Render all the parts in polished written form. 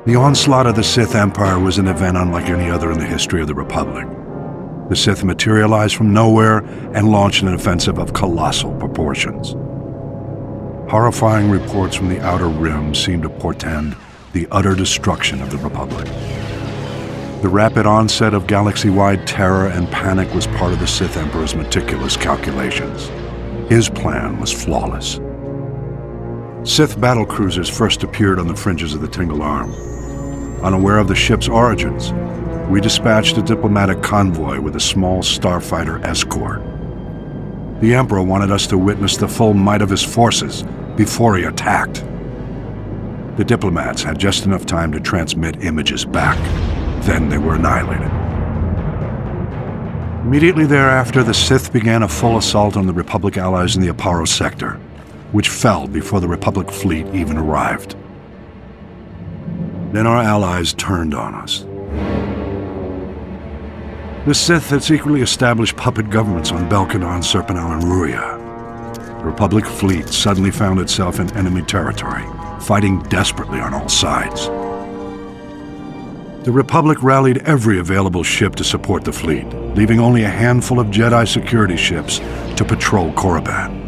The onslaught of the Sith Empire was an event unlike any other in the history of the Republic. The Sith materialized from nowhere and launched an offensive of colossal proportions. Horrifying reports from the Outer Rim seemed to portend the utter destruction of the Republic. The rapid onset of galaxy-wide terror and panic was part of the Sith Emperor's meticulous calculations. His plan was flawless. Sith battlecruisers first appeared on the fringes of the Tingle Arm. Unaware of the ship's origins, we dispatched a diplomatic convoy with a small starfighter escort. The Emperor wanted us to witness the full might of his forces before he attacked. The diplomats had just enough time to transmit images back. Then they were annihilated. Immediately thereafter, the Sith began a full assault on the Republic allies in the Aparo sector, which fell before the Republic fleet even arrived. Then our allies turned on us. The Sith had secretly established puppet governments on Belkadon, Serpenau, and Ruria. The Republic fleet suddenly found itself in enemy territory, fighting desperately on all sides. The Republic rallied every available ship to support the fleet, leaving only a handful of Jedi security ships to patrol Korriban.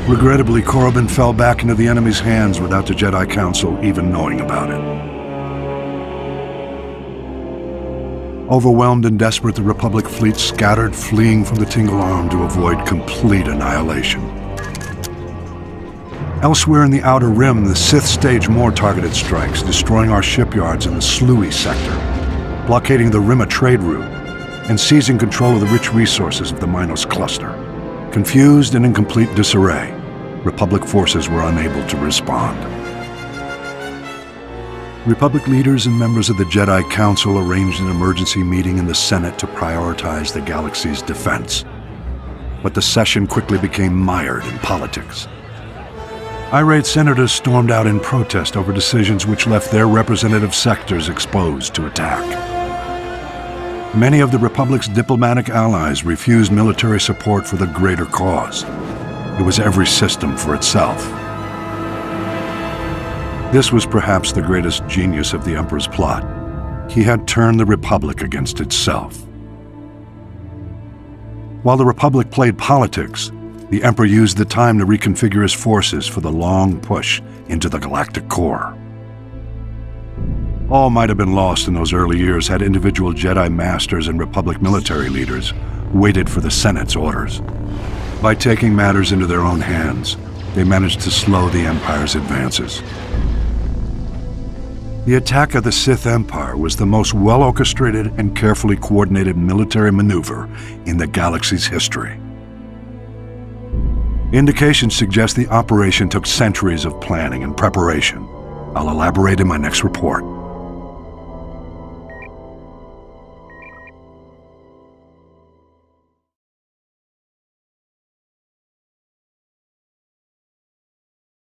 Regrettably, Korriban fell back into the enemy's hands without the Jedi Council even knowing about it. Overwhelmed and desperate, the Republic fleet scattered, fleeing from the Tingle Arm to avoid complete annihilation. Elsewhere in the Outer Rim, the Sith staged more targeted strikes, destroying our shipyards in the Sluy sector, blockading the Rimma trade route, and seizing control of the rich resources of the Minos cluster. Confused and in complete disarray, Republic forces were unable to respond. Republic leaders and members of the Jedi Council arranged an emergency meeting in the Senate to prioritize the galaxy's defense. But the session quickly became mired in politics. Irate senators stormed out in protest over decisions which left their representative sectors exposed to attack. Many of the Republic's diplomatic allies refused military support for the greater cause. It was every system for itself. This was perhaps the greatest genius of the Emperor's plot. He had turned the Republic against itself. While the Republic played politics, the Emperor used the time to reconfigure his forces for the long push into the galactic core. All might have been lost in those early years had individual Jedi Masters and Republic military leaders waited for the Senate's orders. By taking matters into their own hands, they managed to slow the Empire's advances. The attack of the Sith Empire was the most well-orchestrated and carefully coordinated military maneuver in the galaxy's history. Indications suggest the operation took centuries of planning and preparation. I'll elaborate in my next report.